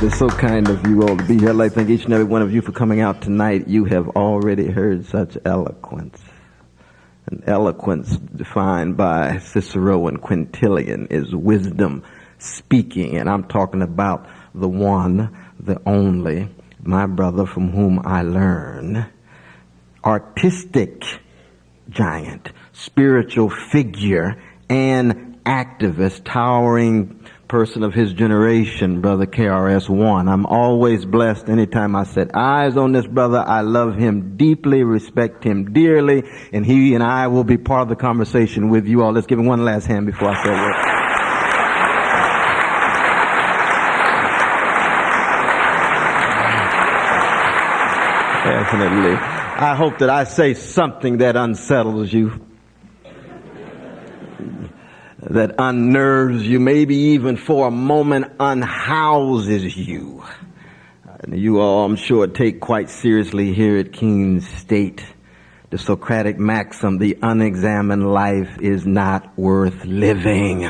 It's so kind of you all to be here. I'd like to thank each and every one of you for coming out tonight. You have already heard such eloquence. And eloquence defined by Cicero and Quintilian is wisdom speaking. And I'm talking about the one, the only, my brother from whom I learn. Artistic giant, spiritual figure, and activist, towering person of his generation, brother KRS-One. I'm always blessed anytime I set eyes on this brother. I love him deeply, respect him dearly, and he and I will be part of the conversation with you all. Let's give him one last hand before I say a word. Definitely. I hope that I say something that unsettles you, that unnerves you, maybe even for a moment unhouses you. And you all, I'm sure, take quite seriously here at Keene State the Socratic maxim, the unexamined life is not worth living.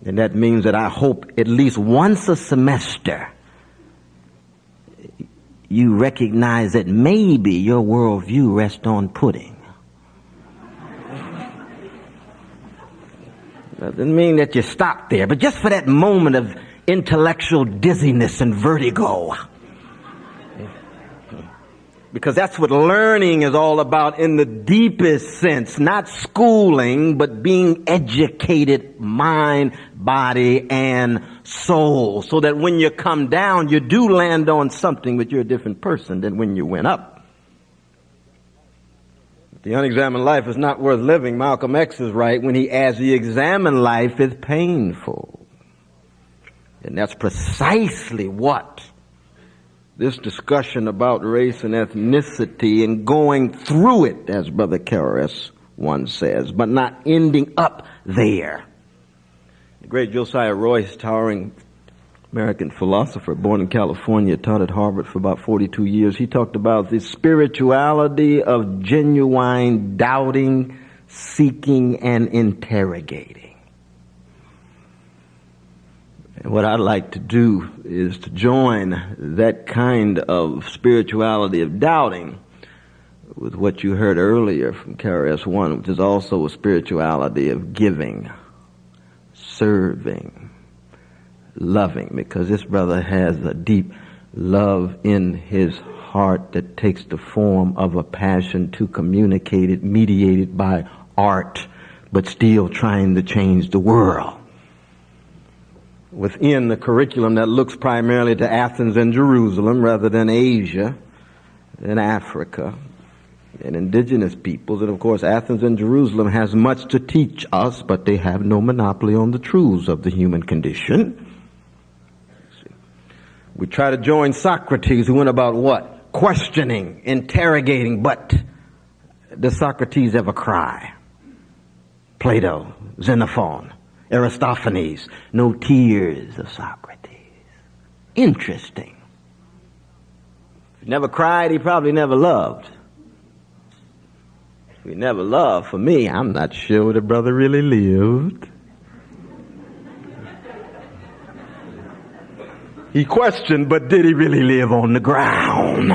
And that means that I hope at least once a semester you recognize that maybe your worldview rests on pudding. That doesn't mean that you stop there, but just for that moment of intellectual dizziness and vertigo. Because that's what learning is all about in the deepest sense. Not schooling, but being educated mind, body, and soul. So that when you come down, you do land on something, but you're a different person than when you went up. The unexamined life is not worth living. Malcolm X is right when he adds the examined life is painful. And that's precisely what this discussion about race and ethnicity and going through it, as Brother KRS-One says, but not ending up there. The great Josiah Royce, towering American philosopher, born in California, taught at Harvard for about 42 years. He talked about the spirituality of genuine doubting, seeking, and interrogating. And what I'd like to do is to join that kind of spirituality of doubting with what you heard earlier from KRS-One, which is also a spirituality of giving, serving, loving, because this brother has a deep love in his heart that takes the form of a passion to communicate it, mediated by art, but still trying to change the world. Within the curriculum that looks primarily to Athens and Jerusalem rather than Asia and Africa and indigenous peoples. And of course, Athens and Jerusalem has much to teach us, but they have no monopoly on the truths of the human condition. We try to join Socrates, who went about what? Questioning, interrogating, but does Socrates ever cry? Plato, Xenophon, Aristophanes, no tears of Socrates. Interesting. If he never cried, he probably never loved. If he never loved, for me, I'm not sure the brother really lived. He questioned, but did he really live on the ground?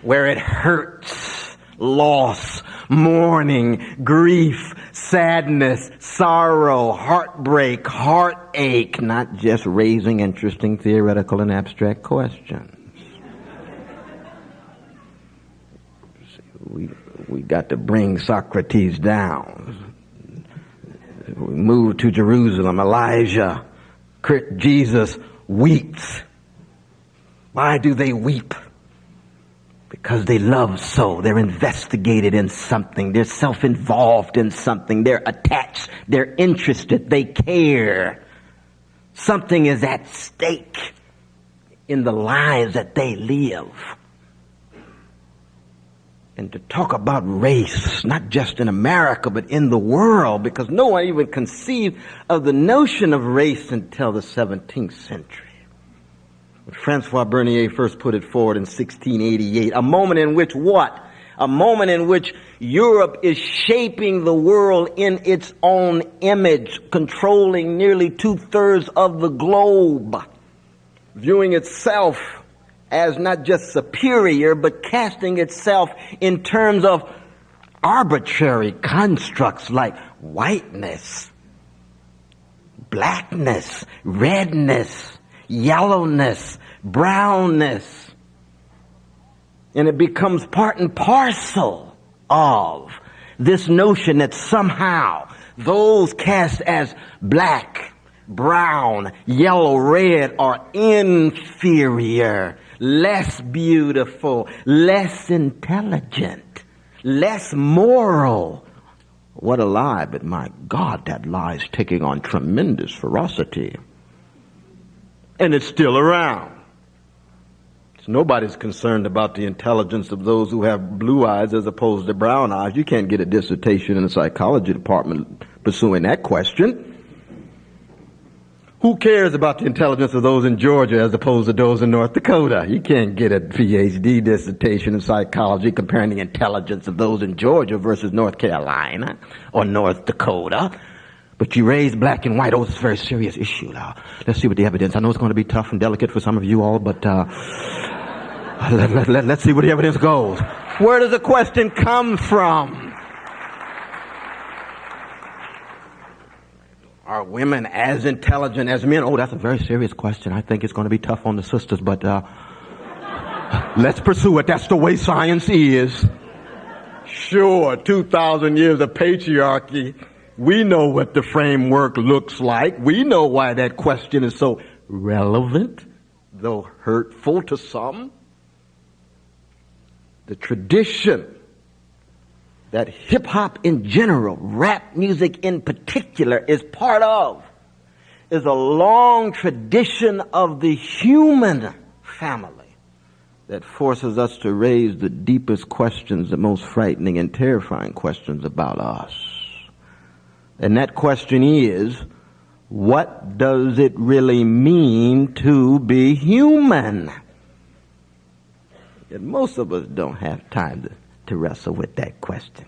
Where it hurts, loss, mourning, grief, sadness, sorrow, heartbreak, heartache, not just raising interesting theoretical and abstract questions. We got to bring Socrates down. We move to Jerusalem. Elijah, Jesus weeps. Why do they weep? Because they love so. They're investigated in something. They're self-involved in something. They're attached. They're interested. They care. Something is at stake in the lives that they live. And to talk about race, not just in America, but in the world, because no one even conceived of the notion of race until the 17th century. When Francois Bernier first put it forward in 1688, a moment in which what? A moment in which Europe is shaping the world in its own image, controlling nearly 2/3 of the globe. viewing itself as not just superior, but casting itself in terms of arbitrary constructs like whiteness, blackness, redness, yellowness, brownness. And it becomes part and parcel of this notion that somehow those cast as black, brown, yellow, red are inferior, less beautiful, less intelligent, less moral. What a lie, but my God, that lie is taking on tremendous ferocity. And it's still around. Nobody's concerned about the intelligence of those who have blue eyes as opposed to brown eyes. You can't get a dissertation in the psychology department pursuing that question. Who cares about the intelligence of those in Georgia as opposed to those in North Dakota? You can't get a PhD dissertation in psychology comparing the intelligence of those in Georgia versus North Carolina or North Dakota. But you raise black and white. Oh, it's a very serious issue now. Let's see what the evidence. I know it's going to be tough and delicate for some of you all, but let's see where the evidence goes. Where does the question come from? Are women as intelligent as men? Oh, that's a very serious question. I think it's going to be tough on the sisters, but let's pursue it. That's the way science is. Sure, 2,000 years of patriarchy. We know what the framework looks like. We know why that question is so relevant, though hurtful to some. The tradition that hip-hop in general, rap music in particular, is part of is a long tradition of the human family that forces us to raise the deepest questions, the most frightening and terrifying questions about us. And that question is, what does it really mean to be human? And most of us don't have time to wrestle with that question.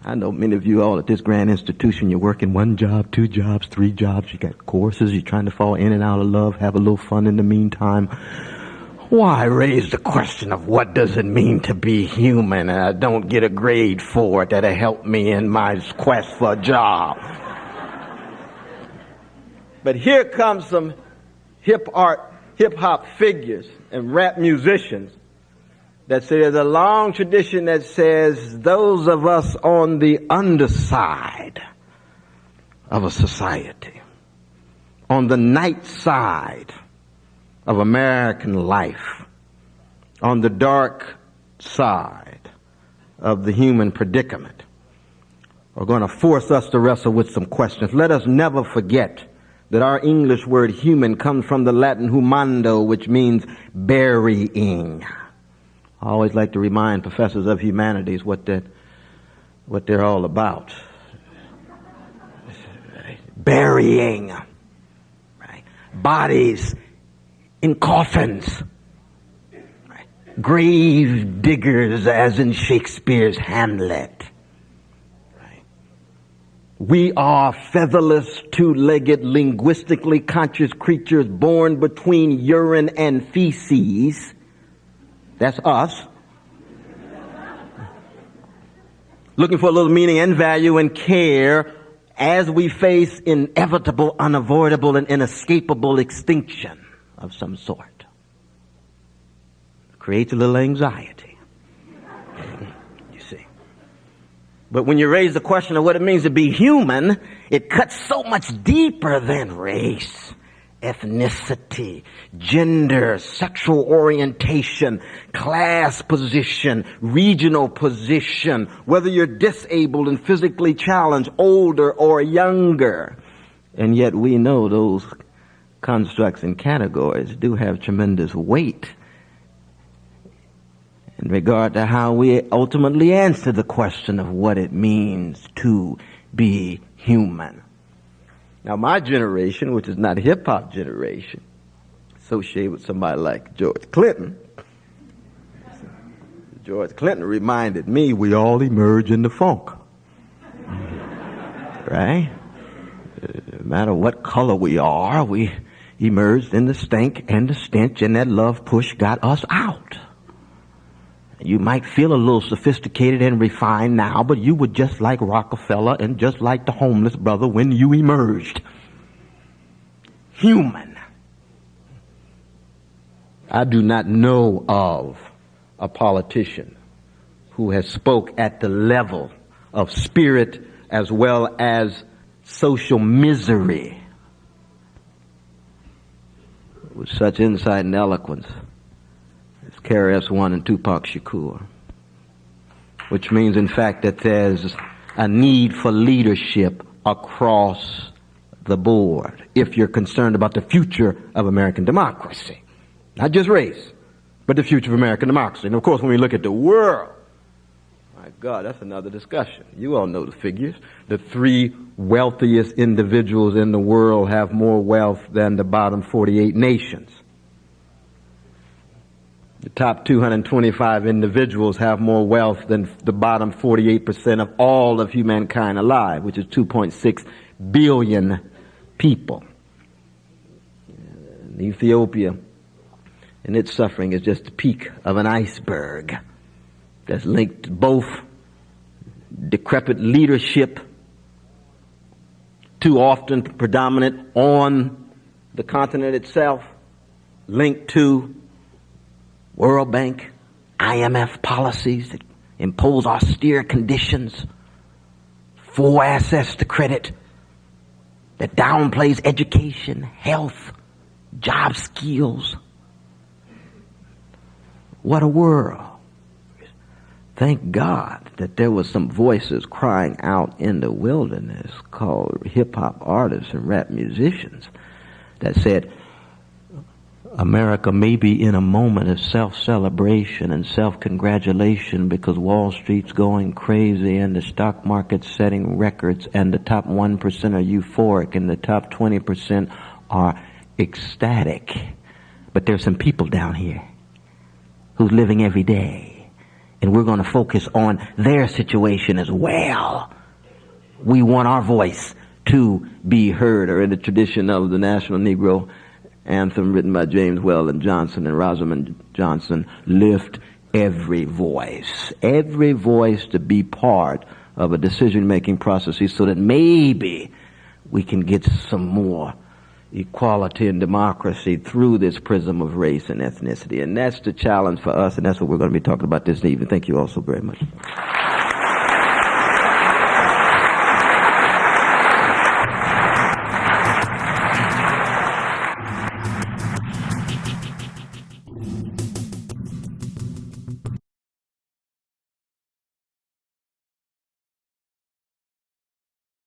I know many of you all at this grand institution, you're working 1 job, 2 jobs, 3 jobs. You got courses, you're trying to fall in and out of love, have a little fun in the meantime. Why raise the question of what does it mean to be human, and I don't get a grade for it that'll help me in my quest for a job? But here comes some hip-hop figures and rap musicians that say there's a long tradition that says those of us on the underside of a society, on the night side of American life, on the dark side of the human predicament, are going to force us to wrestle with some questions. Let us never forget that our English word human comes from the Latin humando, which means burying. I always like to remind professors of humanities what they're all about. Burying, right? Bodies in coffins, right? Grave diggers, as in Shakespeare's Hamlet. Right? We are featherless, two-legged, linguistically conscious creatures born between urine and feces. That's us. Looking for a little meaning and value and care as we face inevitable, unavoidable, and inescapable extinction of some sort. Creates a little anxiety. You see. But when you raise the question of what it means to be human, it cuts so much deeper than race, ethnicity, gender, sexual orientation, class position, regional position, whether you're disabled and physically challenged, older or younger. And yet we know those constructs and categories do have tremendous weight in regard to how we ultimately answer the question of what it means to be human. Now, my generation, which is not a hip-hop generation, associated with somebody like George Clinton. George Clinton reminded me we all emerge into funk. Right? No matter what color we are, we emerged in the stink and the stench, and that love push got us out. You might feel a little sophisticated and refined now, but you were just like Rockefeller and just like the homeless brother when you emerged. Human. I do not know of a politician who has spoke at the level of spirit as well as social misery with such insight and eloquence as KRS-One and Tupac Shakur, which means in fact that there's a need for leadership across the board if you're concerned about the future of American democracy. Not just race, but the future of American democracy. And of course, when we look at the world, my God, that's another discussion. You all know the figures. The 3 wealthiest individuals in the world have more wealth than the bottom 48 nations. The top 225 individuals have more wealth than the bottom 48% of all of humankind alive, which is 2.6 billion people. In Ethiopia, and its suffering is just the peak of an iceberg that's linked to both decrepit leadership, too often predominant on the continent itself, linked to World Bank, IMF policies that impose austere conditions, full access to credit, that downplays education, health, job skills. What a world. Thank God that there was some voices crying out in the wilderness called hip-hop artists and rap musicians that said, America may be in a moment of self-celebration and self-congratulation because Wall Street's going crazy and the stock market's setting records and the top 1% are euphoric and the top 20% are ecstatic. But there's some people down here who's living every day, and we're going to focus on their situation as well. We want our voice to be heard, or in the tradition of the National Negro Anthem written by James Weldon Johnson and Rosamond Johnson, lift every voice to be part of a decision-making process so that maybe we can get some more equality and democracy through this prism of race and ethnicity. And that's the challenge for us, and that's what we're going to be talking about this evening. Thank you all so very much.